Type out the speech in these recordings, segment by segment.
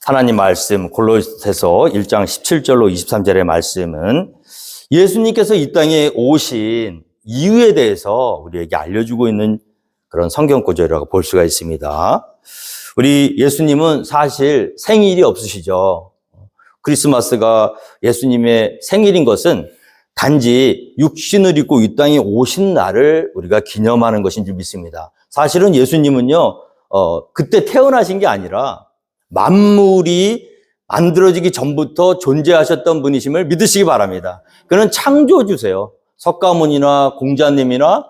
하나님 말씀 골로새서 1장 17절로 23절의 말씀은 예수님께서 이 땅에 오신 이유에 대해서 우리에게 알려주고 있는 그런 성경 구절이라고 볼 수가 있습니다. 우리 예수님은 사실 생일이 없으시죠. 크리스마스가 예수님의 생일인 것은 단지 육신을 입고 이 땅에 오신 날을 우리가 기념하는 것인 줄 믿습니다. 사실은 예수님은요, 그때 태어나신 게 아니라 만물이 만들어지기 전부터 존재하셨던 분이심을 믿으시기 바랍니다. 그는 창조주세요. 석가모니나 공자님이나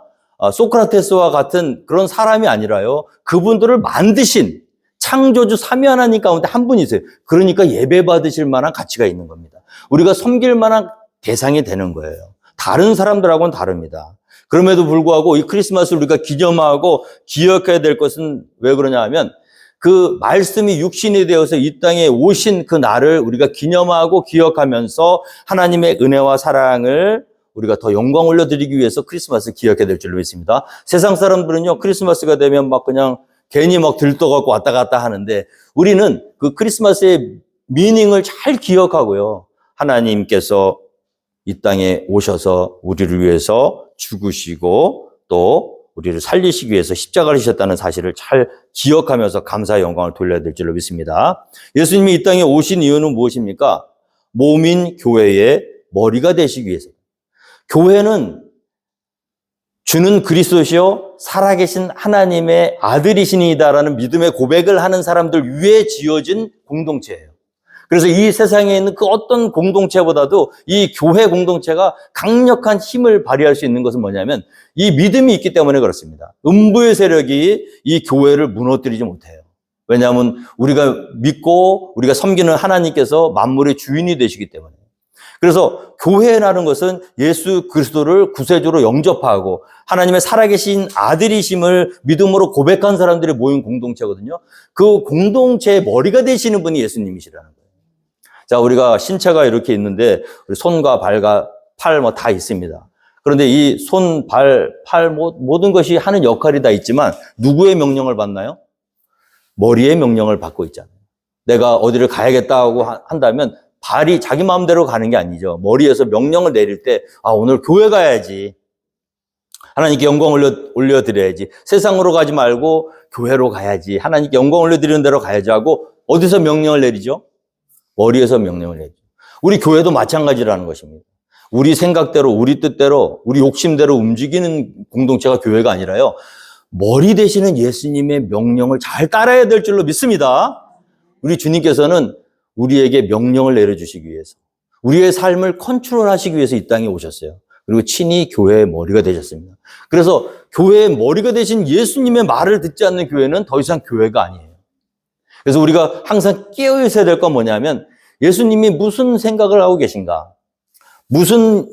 소크라테스와 같은 그런 사람이 아니라요, 그분들을 만드신 창조주 삼위 하나님 가운데 한 분이세요. 그러니까 예배 받으실 만한 가치가 있는 겁니다. 우리가 섬길 만한 대상이 되는 거예요. 다른 사람들하고는 다릅니다. 그럼에도 불구하고 이 크리스마스를 우리가 기념하고 기억해야 될 것은 왜 그러냐 하면 그 말씀이 육신이 되어서 이 땅에 오신 그 날을 우리가 기념하고 기억하면서 하나님의 은혜와 사랑을 우리가 더 영광 올려드리기 위해서 크리스마스를 기억해야 될 줄로 믿습니다. 세상 사람들은요, 크리스마스가 되면 막 그냥 괜히 막 들떠갖고 왔다 갔다 하는데 우리는 그 크리스마스의 미닝을 잘 기억하고요. 하나님께서 이 땅에 오셔서 우리를 위해서 죽으시고 또 우리를 살리시기 위해서 십자가를 지셨다는 사실을 잘 기억하면서 감사의 영광을 돌려야 될 줄로 믿습니다. 예수님이 이 땅에 오신 이유는 무엇입니까? 몸인 교회의 머리가 되시기 위해서. 교회는 주는 그리스도시요 살아계신 하나님의 아들이시니이다라는 믿음의 고백을 하는 사람들 위에 지어진 공동체예요. 그래서 이 세상에 있는 그 어떤 공동체보다도 이 교회 공동체가 강력한 힘을 발휘할 수 있는 것은 뭐냐면 이 믿음이 있기 때문에 그렇습니다. 음부의 세력이 이 교회를 무너뜨리지 못해요. 왜냐하면 우리가 믿고 우리가 섬기는 하나님께서 만물의 주인이 되시기 때문에. 그래서 교회라는 것은 예수 그리스도를 구세주로 영접하고 하나님의 살아계신 아들이심을 믿음으로 고백한 사람들이 모인 공동체거든요. 그 공동체의 머리가 되시는 분이 예수님이시라는 거예요. 자, 우리가 신체가 이렇게 있는데 우리 손과 발과 팔 뭐 다 있습니다. 그런데 이 손, 발, 팔 모든 것이 하는 역할이 다 있지만 누구의 명령을 받나요? 머리의 명령을 받고 있잖아요. 내가 어디를 가야겠다고 한다면 발이 자기 마음대로 가는 게 아니죠. 머리에서 명령을 내릴 때 오늘 교회 가야지. 하나님께 영광 올려드려야지. 세상으로 가지 말고 교회로 가야지. 하나님께 영광 올려드리는 대로 가야지 하고 어디서 명령을 내리죠? 머리에서 명령을 내리죠. 우리 교회도 마찬가지라는 것입니다. 우리 생각대로, 우리 뜻대로, 우리 욕심대로 움직이는 공동체가 교회가 아니라요. 머리 되시는 예수님의 명령을 잘 따라야 될 줄로 믿습니다. 우리 주님께서는 우리에게 명령을 내려주시기 위해서, 우리의 삶을 컨트롤하시기 위해서 이 땅에 오셨어요. 그리고 친히 교회의 머리가 되셨습니다. 그래서 교회의 머리가 되신 예수님의 말을 듣지 않는 교회는 더 이상 교회가 아니에요. 그래서 우리가 항상 깨어 있어야 될 건 뭐냐면 예수님이 무슨 생각을 하고 계신가, 무슨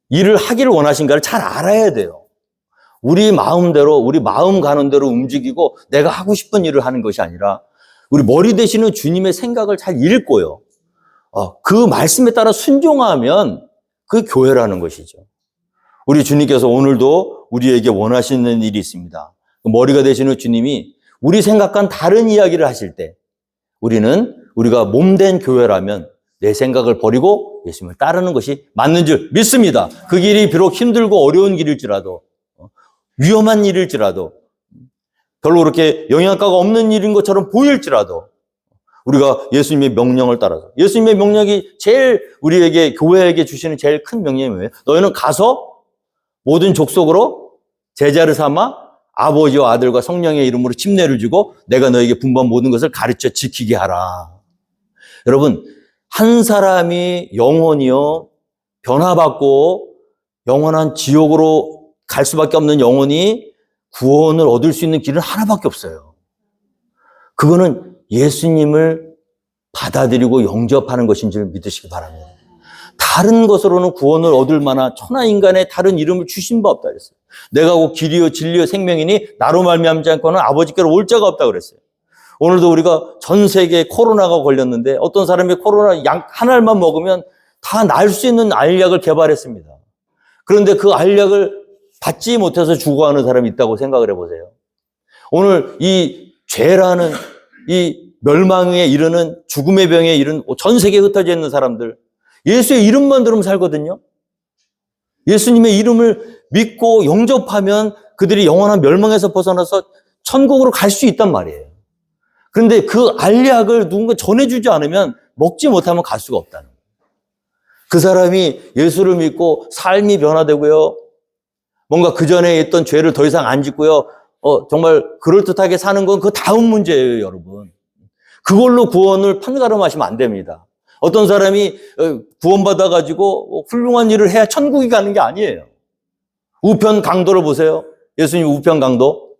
일을 하기를 원하신가를 잘 알아야 돼요. 우리 마음대로, 우리 마음 가는 대로 움직이고 내가 하고 싶은 일을 하는 것이 아니라 우리 머리 되시는 주님의 생각을 잘 읽고요. 그 말씀에 따라 순종하면 그 교회라는 것이죠. 우리 주님께서 오늘도 우리에게 원하시는 일이 있습니다. 머리가 되시는 주님이 우리 생각과는 다른 이야기를 하실 때 우리가 몸된 교회라면 내 생각을 버리고 예수님을 따르는 것이 맞는 줄 믿습니다. 그 길이 비록 힘들고 어려운 길일지라도 위험한 일일지라도 별로 그렇게 영향가가 없는 일인 것처럼 보일지라도 우리가 예수님의 명령을 따라서, 예수님의 명령이 제일 우리에게 교회에게 주시는 제일 큰 명령이 뭐예요? 너희는 가서 모든 족속으로 제자를 삼아 아버지와 아들과 성령의 이름으로 침례를 주고 내가 너에게 분부한 모든 것을 가르쳐 지키게 하라. 여러분, 한 사람이 영혼이요 변화받고 영원한 지옥으로 갈 수밖에 없는 영혼이 구원을 얻을 수 있는 길은 하나밖에 없어요. 그거는 예수님을 받아들이고 영접하는 것인 줄 믿으시기 바랍니다. 다른 것으로는 구원을 얻을 만한 천하인간의 다른 이름을 주신 바 없다 그랬어요. 내가 곧 길이요 진리요 생명이니 나로 말미암지 않고는 아버지께로 올 자가 없다 그랬어요. 오늘도 우리가 전 세계에 코로나가 걸렸는데 어떤 사람이 코로나 약 한 알만 먹으면 다 나을 수 있는 알약을 개발했습니다. 그런데 그 알약을 받지 못해서 죽어가는 사람이 있다고 생각을 해보세요. 오늘 이 죄라는 이 멸망에 이르는 죽음의 병에 이른 전 세계에 흩어져 있는 사람들, 예수의 이름만 들으면 살거든요. 예수님의 이름을 믿고 영접하면 그들이 영원한 멸망에서 벗어나서 천국으로 갈 수 있단 말이에요. 그런데 그 알약을 누군가 전해주지 않으면 먹지 못하면 갈 수가 없다는 거예요. 그 사람이 예수를 믿고 삶이 변화되고요. 뭔가 그전에 있던 죄를 더 이상 안 짓고요. 정말 그럴듯하게 사는 건 그 다음 문제예요, 여러분. 그걸로 구원을 판가름하시면 안 됩니다. 어떤 사람이 구원받아가지고 훌륭한 일을 해야 천국이 가는 게 아니에요. 우편 강도를 보세요. 예수님 우편 강도.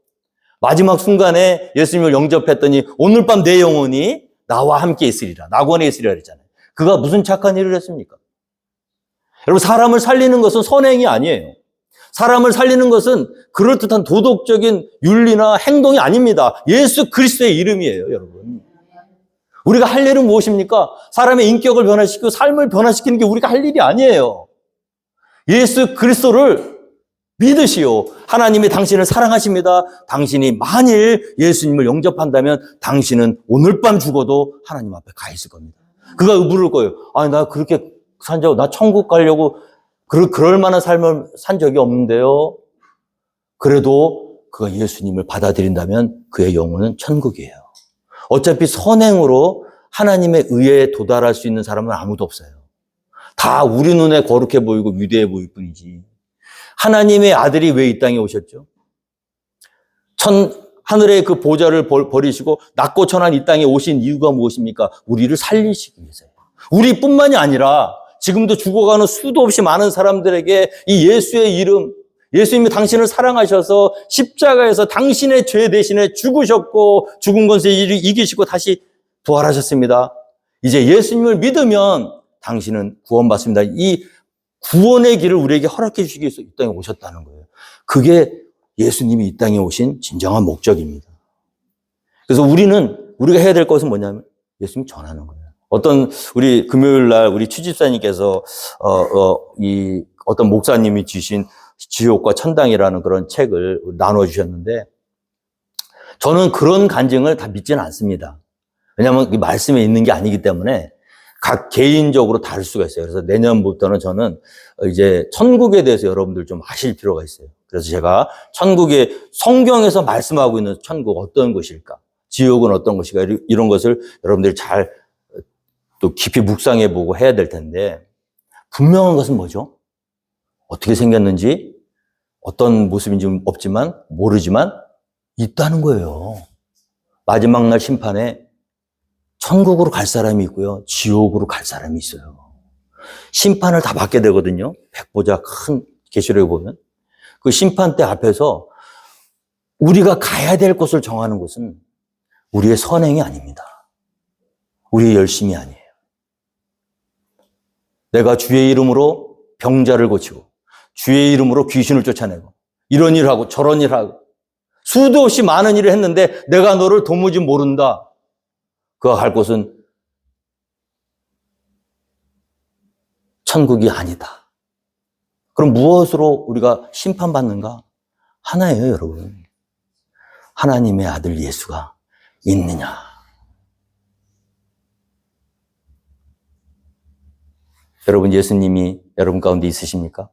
마지막 순간에 예수님을 영접했더니 오늘 밤 내 영혼이 나와 함께 있으리라. 낙원에 있으리라 그랬잖아요. 그가 무슨 착한 일을 했습니까? 여러분, 사람을 살리는 것은 선행이 아니에요. 사람을 살리는 것은 그럴듯한 도덕적인 윤리나 행동이 아닙니다. 예수 그리스도의 이름이에요, 여러분. 우리가 할 일은 무엇입니까? 사람의 인격을 변화시키고 삶을 변화시키는 게 우리가 할 일이 아니에요. 예수 그리스도를 믿으시오. 하나님이 당신을 사랑하십니다. 당신이 만일 예수님을 영접한다면 당신은 오늘 밤 죽어도 하나님 앞에 가 있을 겁니다. 그가 물을 거예요. 아니, 나 그렇게 산다고, 나 천국 가려고 그럴 만한 삶을 산 적이 없는데요. 그래도 그가 예수님을 받아들인다면 그의 영혼은 천국이에요. 어차피 선행으로 하나님의 의에 도달할 수 있는 사람은 아무도 없어요. 다 우리 눈에 거룩해 보이고 위대해 보일 뿐이지. 하나님의 아들이 왜 이 땅에 오셨죠? 하늘의 그 보좌를 버리시고 낮고 천한 이 땅에 오신 이유가 무엇입니까? 우리를 살리시기 위해서예요. 우리뿐만이 아니라 지금도 죽어가는 수도 없이 많은 사람들에게 이 예수의 이름, 예수님이 당신을 사랑하셔서 십자가에서 당신의 죄 대신에 죽으셨고 죽은 것을 이기시고 다시 부활하셨습니다. 이제 예수님을 믿으면 당신은 구원받습니다. 이 구원의 길을 우리에게 허락해 주시기 위해서 이 땅에 오셨다는 거예요. 그게 예수님이 이 땅에 오신 진정한 목적입니다. 그래서 우리가 해야 될 것은 뭐냐면 예수님 전하는 거예요. 우리 금요일 날 우리 취집사님께서 어떤 목사님이 주신 지옥과 천당이라는 그런 책을 나눠주셨는데 저는 그런 간증을 다 믿지는 않습니다. 왜냐하면 이 말씀에 있는 게 아니기 때문에 각 개인적으로 다를 수가 있어요. 그래서 내년부터는 저는 이제 천국에 대해서 여러분들 좀 아실 필요가 있어요. 그래서 제가 천국의 성경에서 말씀하고 있는 천국 어떤 것일까? 지옥은 어떤 것일까? 이런 것을 여러분들이 잘 또 깊이 묵상해보고 해야 될 텐데 분명한 것은 뭐죠? 어떻게 생겼는지 어떤 모습인지 없지만 모르지만 있다는 거예요. 마지막 날 심판에 천국으로 갈 사람이 있고요. 지옥으로 갈 사람이 있어요. 심판을 다 받게 되거든요. 백보자 큰 계시록에 보면. 그 심판대 앞에서 우리가 가야 될 곳을 정하는 것은 우리의 선행이 아닙니다. 우리의 열심이 아니에요. 내가 주의 이름으로 병자를 고치고 주의 이름으로 귀신을 쫓아내고 이런 일을 하고 저런 일을 하고 수도 없이 많은 일을 했는데 내가 너를 도무지 모른다. 그가 갈 곳은 천국이 아니다. 그럼 무엇으로 우리가 심판받는가? 하나예요, 여러분. 하나님의 아들 예수가 있느냐. 여러분, 예수님이 여러분 가운데 있으십니까?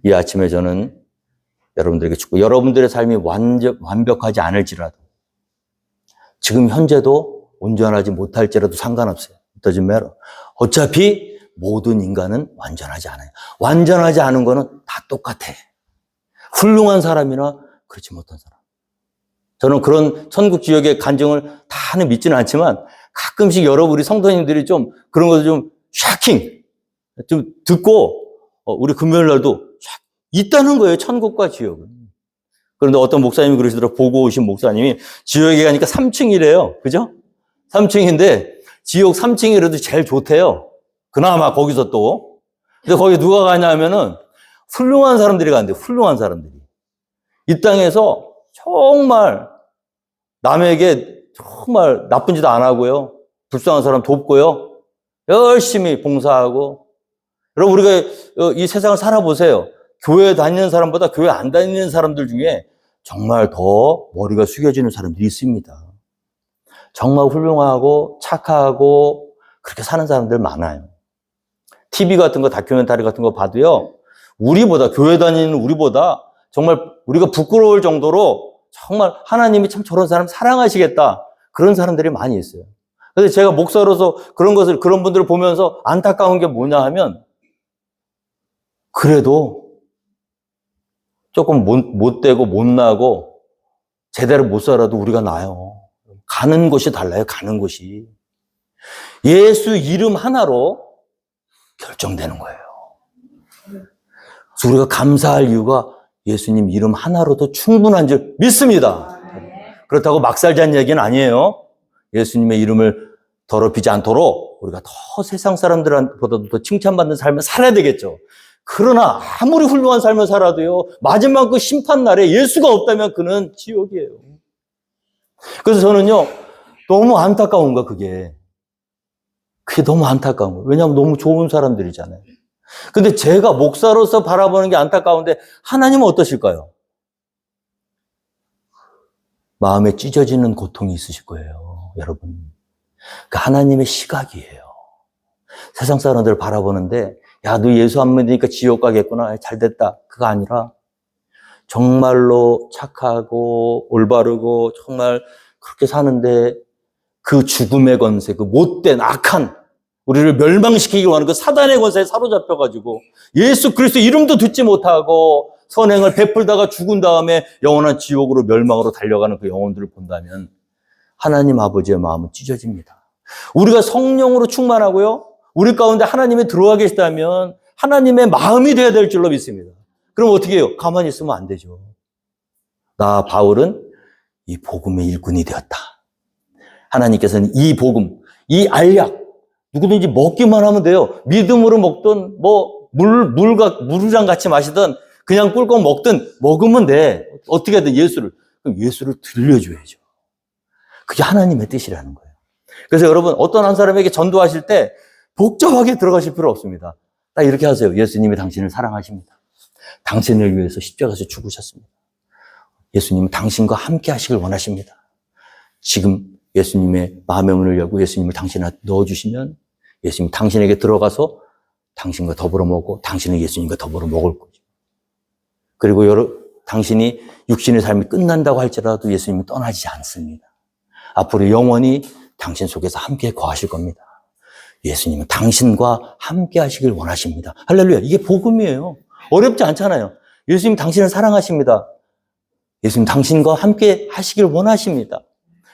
이 아침에 저는 여러분들에게 축복, 여러분들의 삶이 완벽하지 않을지라도 지금 현재도 온전하지 못할지라도 상관없어요. doesn't matter. 어차피 모든 인간은 완전하지 않아요. 완전하지 않은 거는 다 똑같아. 훌륭한 사람이나 그렇지 못한 사람. 저는 그런 천국 지역의 간증을 다는 믿지는 않지만 가끔씩 우리 성도님들이 좀 그런 것을 좀 샤킹 좀 듣고 우리 금요일 날도 있다는 거예요. 천국과 지옥은. 그런데 어떤 목사님이 그러시더라고요. 보고 오신 목사님이 지옥에 가니까 3층이래요. 그죠? 3층인데 지옥 3층이라도 제일 좋대요. 그나마 거기서 또. 근데 거기 누가 가냐면은 훌륭한 사람들이 가는데 훌륭한 사람들이. 이 땅에서 정말 남에게 정말 나쁜 짓 안 하고요. 불쌍한 사람 돕고요. 열심히 봉사하고. 여러분 우리가 이 세상을 살아보세요. 교회 다니는 사람보다 교회 안 다니는 사람들 중에 정말 더 머리가 숙여지는 사람들이 있습니다. 정말 훌륭하고 착하고 그렇게 사는 사람들 많아요. TV 같은 거, 다큐멘터리 같은 거 봐도요, 우리보다, 교회 다니는 우리보다 정말 우리가 부끄러울 정도로 정말 하나님이 참 저런 사람 사랑하시겠다. 그런 사람들이 많이 있어요. 그래서 제가 목사로서 그런 분들을 보면서 안타까운 게 뭐냐 하면, 그래도 조금 못되고 못나고 제대로 못 살아도 우리가 나아요. 가는 곳이 달라요, 가는 곳이. 예수 이름 하나로 결정되는 거예요. 그래서 우리가 감사할 이유가 예수님 이름 하나로도 충분한 줄 믿습니다. 그렇다고 막 살자는 얘기는 아니에요. 예수님의 이름을 더럽히지 않도록 우리가 더 세상 사람들보다도 더 칭찬받는 삶을 살아야 되겠죠. 그러나 아무리 훌륭한 삶을 살아도요, 마지막 그 심판날에 예수가 없다면 그는 지옥이에요. 그래서 저는요, 너무 안타까운 거야, 그게 너무 안타까운 거예요. 왜냐하면 너무 좋은 사람들이잖아요. 근데 제가 목사로서 바라보는 게 안타까운데 하나님은 어떠실까요? 마음에 찢어지는 고통이 있으실 거예요, 여러분. 그 하나님의 시각이에요. 세상 사람들을 바라보는데, 야, 너 예수 안 믿으니까 지옥 가겠구나. 잘 됐다. 그거 아니라 정말로 착하고 올바르고 정말 그렇게 사는데 그 죽음의 권세, 그 못된 악한 우리를 멸망시키기 원하는 그 사단의 권세에 사로잡혀가지고 예수 그리스도 이름도 듣지 못하고 선행을 베풀다가 죽은 다음에 영원한 지옥으로 멸망으로 달려가는 그 영혼들을 본다면 하나님 아버지의 마음은 찢어집니다. 우리가 성령으로 충만하고요, 우리 가운데 하나님이 들어와 계시다면 하나님의 마음이 되어야 될 줄로 믿습니다. 그럼 어떻게 해요? 가만히 있으면 안 되죠. 나 바울은 이 복음의 일꾼이 되었다. 하나님께서는 이 복음, 이 알약, 누구든지 먹기만 하면 돼요. 믿음으로 먹든, 물이랑 같이 마시든, 그냥 꿀꺽 먹든, 먹으면 돼. 어떻게든 예수를 들려줘야죠. 그게 하나님의 뜻이라는 거예요. 그래서 여러분, 어떤 한 사람에게 전도하실 때 복잡하게 들어가실 필요 없습니다. 딱 이렇게 하세요. 예수님이 당신을 사랑하십니다. 당신을 위해서 십자가에서 죽으셨습니다. 예수님은 당신과 함께 하시길 원하십니다. 지금 예수님의 마음의 문을 열고 예수님을 당신한테 넣어주시면 예수님이 당신에게 들어가서 당신과 더불어 먹고 당신은 예수님과 더불어 먹을 거죠. 그리고 당신이 육신의 삶이 끝난다고 할지라도 예수님은 떠나지 않습니다. 앞으로 영원히 당신 속에서 함께 거하실 겁니다. 예수님은 당신과 함께 하시길 원하십니다. 할렐루야. 이게 복음이에요. 어렵지 않잖아요. 예수님 당신을 사랑하십니다. 예수님 당신과 함께 하시길 원하십니다.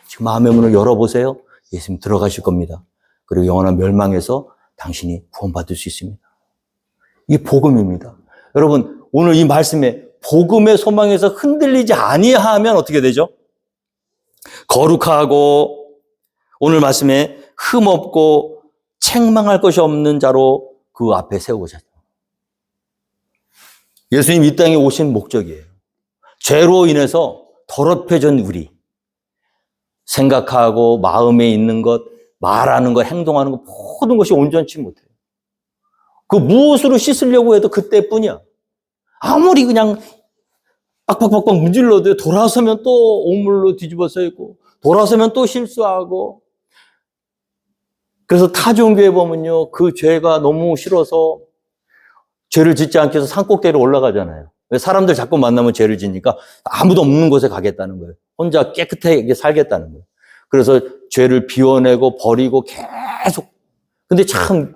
지금 마음의 문을 열어보세요. 예수님 들어가실 겁니다. 그리고 영원한 멸망에서 당신이 구원받을 수 있습니다. 이게 복음입니다. 여러분, 오늘 이 말씀에 복음의 소망에서 흔들리지 아니하면 어떻게 되죠? 거룩하고 오늘 말씀에 흠없고 책망할 것이 없는 자로 그 앞에 세우고자. 예수님 이 땅에 오신 목적이에요. 죄로 인해서 더럽혀진 우리, 생각하고 마음에 있는 것, 말하는 것, 행동하는 것 모든 것이 온전치 못해요. 그 무엇으로 씻으려고 해도 그때뿐이야. 아무리 그냥 빡빡빡빡 문질러도 돌아서면 또 오물로 뒤집어서 있고 돌아서면 또 실수하고. 그래서 타종교에 보면요, 그 죄가 너무 싫어서 죄를 짓지 않기 위해서 산꼭대기로 올라가잖아요. 사람들 자꾸 만나면 죄를 짓니까 아무도 없는 곳에 가겠다는 거예요. 혼자 깨끗하게 살겠다는 거예요. 그래서 죄를 비워내고 버리고 계속. 근데 참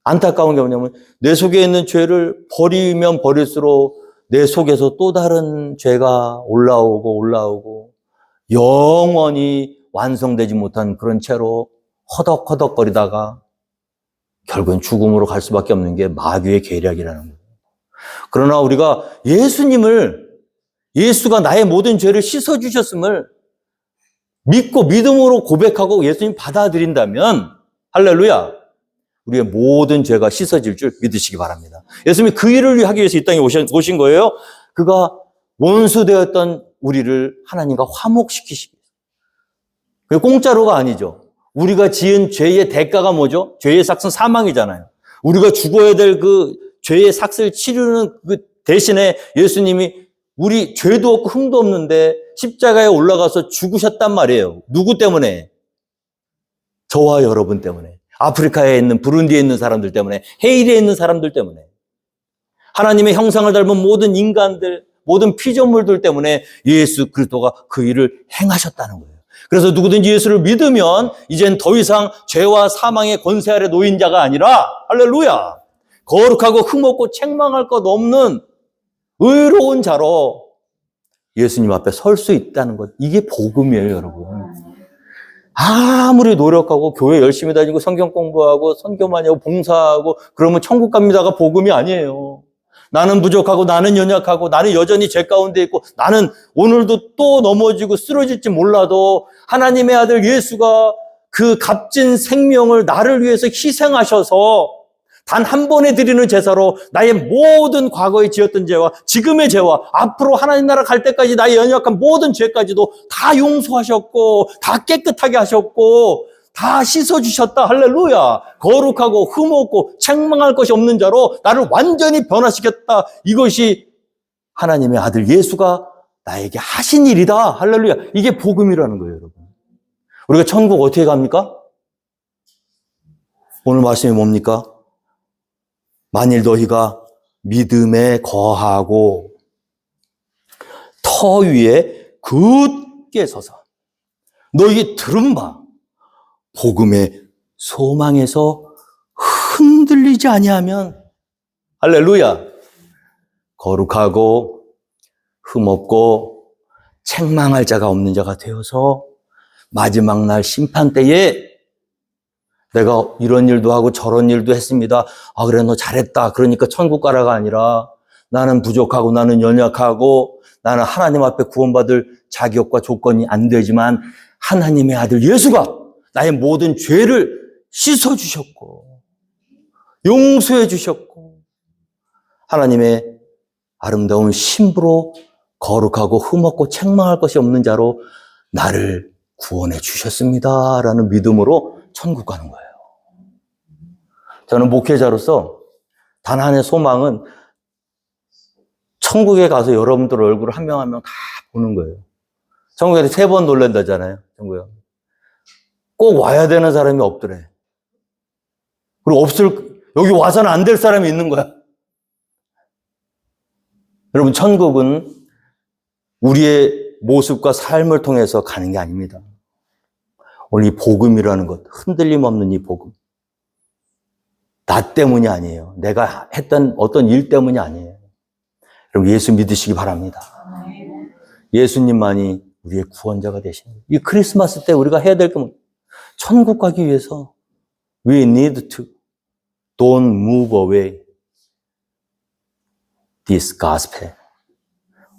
안타까운 게 뭐냐면 내 속에 있는 죄를 버리면 버릴수록 내 속에서 또 다른 죄가 올라오고 영원히 완성되지 못한 그런 채로 허덕허덕거리다가 결국엔 죽음으로 갈 수밖에 없는 게 마귀의 계략이라는 거예요. 그러나 우리가 예수가 나의 모든 죄를 씻어주셨음을 믿고 믿음으로 고백하고 예수님 받아들인다면 할렐루야, 우리의 모든 죄가 씻어질 줄 믿으시기 바랍니다. 예수님이 그 일을 하기 위해서 이 땅에 오신 거예요. 그가 원수되었던 우리를 하나님과 화목시키시기 위해서. 그게 공짜로가 아니죠. 우리가 지은 죄의 대가가 뭐죠? 죄의 삭은 사망이잖아요. 우리가 죽어야 될 그 죄의 삭을 치르는 그 대신에 예수님이 우리 죄도 없고 흠도 없는데 십자가에 올라가서 죽으셨단 말이에요. 누구 때문에? 저와 여러분 때문에. 아프리카에 있는, 부룬디에 있는 사람들 때문에, 헤이리에 있는 사람들 때문에. 하나님의 형상을 닮은 모든 인간들, 모든 피조물들 때문에 예수 그리스도가 그 일을 행하셨다는 거예요. 그래서 누구든지 예수를 믿으면 이젠 더 이상 죄와 사망의 권세 아래 놓인 자가 아니라, 할렐루야, 거룩하고 흠없고 책망할 것 없는 의로운 자로 예수님 앞에 설 수 있다는 것. 이게 복음이에요, 여러분. 아무리 노력하고 교회 열심히 다니고 성경 공부하고 선교 많이 하고 봉사하고 그러면 천국 갑니다가 복음이 아니에요. 나는 부족하고 나는 연약하고 나는 여전히 죄 가운데 있고 나는 오늘도 또 넘어지고 쓰러질지 몰라도 하나님의 아들 예수가 그 값진 생명을 나를 위해서 희생하셔서 단 한 번에 드리는 제사로 나의 모든 과거에 지었던 죄와 지금의 죄와 앞으로 하나님 나라 갈 때까지 나의 연약한 모든 죄까지도 다 용서하셨고 다 깨끗하게 하셨고 다 씻어주셨다. 할렐루야. 거룩하고 흠없고 책망할 것이 없는 자로 나를 완전히 변화시켰다. 이것이 하나님의 아들 예수가 나에게 하신 일이다. 할렐루야. 이게 복음이라는 거예요, 여러분. 우리가 천국 어떻게 갑니까? 오늘 말씀이 뭡니까? 만일 너희가 믿음에 거하고 터 위에 굳게 서서 너희 들은 바 복음의 소망에서 흔들리지 아니하면 할렐루야 거룩하고 흠없고 책망할 자가 없는 자가 되어서 마지막 날 심판 때에 내가 이런 일도 하고 저런 일도 했습니다. 아, 그래, 너 잘했다. 그러니까 천국 가라가 아니라 나는 부족하고 나는 연약하고 나는 하나님 앞에 구원받을 자격과 조건이 안 되지만 하나님의 아들 예수가 나의 모든 죄를 씻어주셨고 용서해 주셨고 하나님의 아름다운 신부로 거룩하고 흠없고 책망할 것이 없는 자로 나를 구원해 주셨습니다라는 믿음으로 천국 가는 거예요. 저는 목회자로서 단 하나의 소망은 천국에 가서 여러분들 얼굴을 한 명 한 명 다 보는 거예요. 천국에 3번 놀란다잖아요. 천국에. 꼭 와야 되는 사람이 없더래. 그리고 여기 와서는 안 될 사람이 있는 거야. 여러분, 천국은 우리의 모습과 삶을 통해서 가는 게 아닙니다. 오늘 이 복음이라는 것, 흔들림 없는 이 복음. 나 때문이 아니에요. 내가 했던 어떤 일 때문이 아니에요. 여러분, 예수 믿으시기 바랍니다. 예수님만이 우리의 구원자가 되시는 거예요. 이 크리스마스 때 우리가 해야 될 게 뭐예요? 천국 가기 위해서 we need to don't move away this gospel.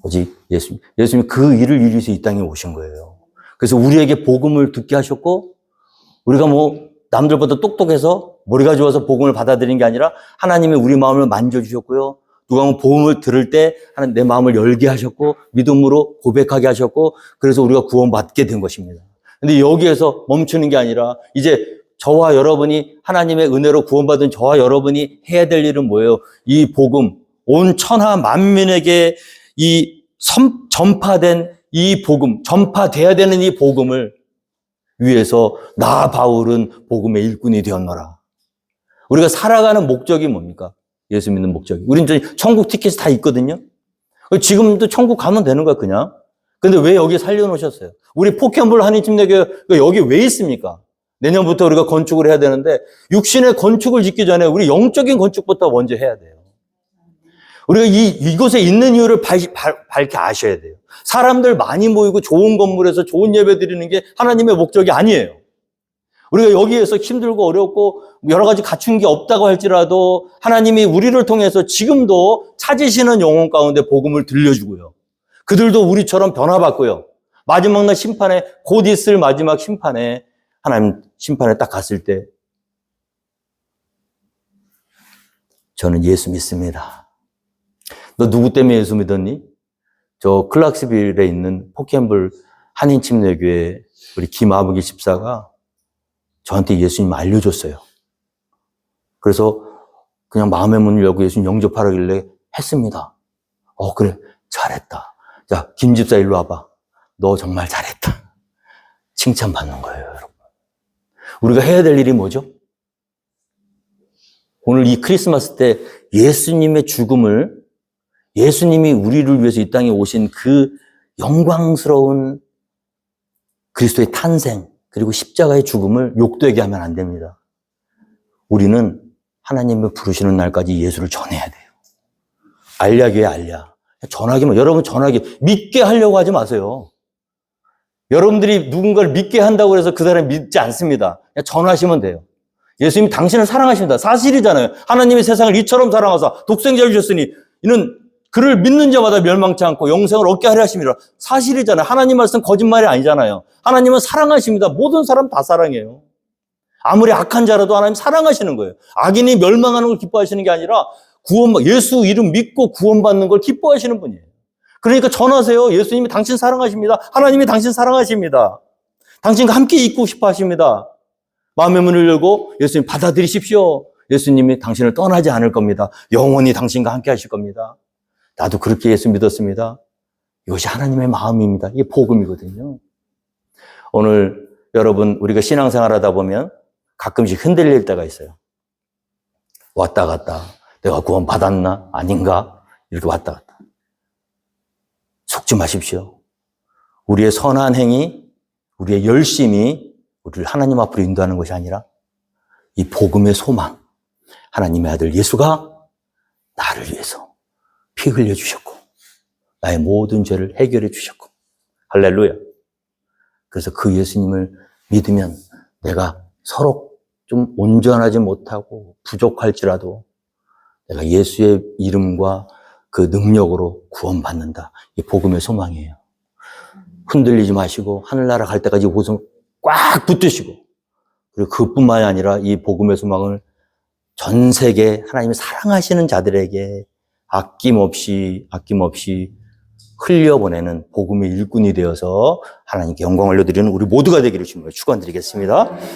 오직 예수님이 그 일을 이루기 위해서 이 땅에 오신 거예요. 그래서 우리에게 복음을 듣게 하셨고 우리가 남들보다 똑똑해서 머리가 좋아서 복음을 받아들이는 게 아니라 하나님이 우리 마음을 만져주셨고요. 누가 복음을 들을 때 하나님 내 마음을 열게 하셨고 믿음으로 고백하게 하셨고 그래서 우리가 구원받게 된 것입니다. 근데 여기에서 멈추는 게 아니라 이제 저와 여러분이 하나님의 은혜로 구원받은 저와 여러분이 해야 될 일은 뭐예요? 이 복음, 온 천하 만민에게 전파된 이 복음, 전파돼야 되는 이 복음을 위해서 나 바울은 복음의 일꾼이 되었노라. 우리가 살아가는 목적이 뭡니까? 예수 믿는 목적이. 우리는 천국 티켓이 다 있거든요. 지금도 천국 가면 되는 거야, 그냥. 근데 왜 여기 살려놓으셨어요? 우리 포켓볼 한인침례교회 여기 왜 있습니까? 내년부터 우리가 건축을 해야 되는데 육신의 건축을 짓기 전에 우리 영적인 건축부터 먼저 해야 돼요. 우리가 이곳에 있는 이유를 밝게 아셔야 돼요. 사람들 많이 모이고 좋은 건물에서 좋은 예배 드리는 게 하나님의 목적이 아니에요. 우리가 여기에서 힘들고 어렵고 여러 가지 갖춘 게 없다고 할지라도 하나님이 우리를 통해서 지금도 찾으시는 영혼 가운데 복음을 들려주고요. 그들도 우리처럼 변화받고요. 마지막 날 심판에 곧 있을 마지막 심판에 하나님 심판에 딱 갔을 때 저는 예수 믿습니다. 너 누구 때문에 예수 믿었니? 저 클락스빌에 있는 포켓볼 한인침례교회 우리 김아부기 집사가 저한테 예수님 알려줬어요. 그래서 그냥 마음의 문을 열고 예수님 영접하라길래 했습니다. 그래, 잘했다. 자, 김 집사 일로 와봐. 너 정말 잘했다. 칭찬받는 거예요, 여러분. 우리가 해야 될 일이 뭐죠? 오늘 이 크리스마스 때 예수님의 죽음을, 예수님이 우리를 위해서 이 땅에 오신 그 영광스러운 그리스도의 탄생, 그리고 십자가의 죽음을 욕되게 하면 안 됩니다. 우리는 하나님을 부르시는 날까지 예수를 전해야 돼요. 알약이에요, 알약. 전하기만, 여러분 전하기, 믿게 하려고 하지 마세요. 여러분들이 누군가를 믿게 한다고 해서 그 사람이 믿지 않습니다. 그냥 전하시면 돼요. 예수님이 당신을 사랑하십니다. 사실이잖아요. 하나님이 세상을 이처럼 사랑하사 독생자를 주셨으니 이는 그를 믿는 자마다 멸망치 않고 영생을 얻게 하려 하심이라. 사실이잖아요. 하나님 말씀 거짓말이 아니잖아요. 하나님은 사랑하십니다. 모든 사람 다 사랑해요. 아무리 악한 자라도 하나님 사랑하시는 거예요. 악인이 멸망하는 걸 기뻐하시는 게 아니라 예수 이름 믿고 구원받는 걸 기뻐하시는 분이에요. 그러니까 전하세요. 예수님이 당신 사랑하십니다. 하나님이 당신 사랑하십니다. 당신과 함께 있고 싶어 하십니다. 마음의 문을 열고 예수님 받아들이십시오. 예수님이 당신을 떠나지 않을 겁니다. 영원히 당신과 함께 하실 겁니다. 나도 그렇게 예수 믿었습니다. 이것이 하나님의 마음입니다. 이게 복음이거든요. 오늘 여러분 우리가 신앙생활 하다 보면 가끔씩 흔들릴 때가 있어요. 왔다 갔다. 내가 구원 받았나? 아닌가? 이렇게 왔다 갔다. 속지 마십시오. 우리의 선한 행위, 우리의 열심이 우리를 하나님 앞으로 인도하는 것이 아니라 이 복음의 소망, 하나님의 아들 예수가 나를 위해서 피 흘려주셨고 나의 모든 죄를 해결해 주셨고 할렐루야. 그래서 그 예수님을 믿으면 내가 서로 좀 온전하지 못하고 부족할지라도 내가 예수의 이름과 그 능력으로 구원받는다. 이 복음의 소망이에요. 흔들리지 마시고 하늘나라 갈 때까지 우선 꽉 붙드시고 그리고 그뿐만이 아니라 이 복음의 소망을 전 세계 하나님이 사랑하시는 자들에게 아낌없이 흘려보내는 복음의 일꾼이 되어서 하나님께 영광을 올려드리는 우리 모두가 되기를 주님으로 축원드리겠습니다.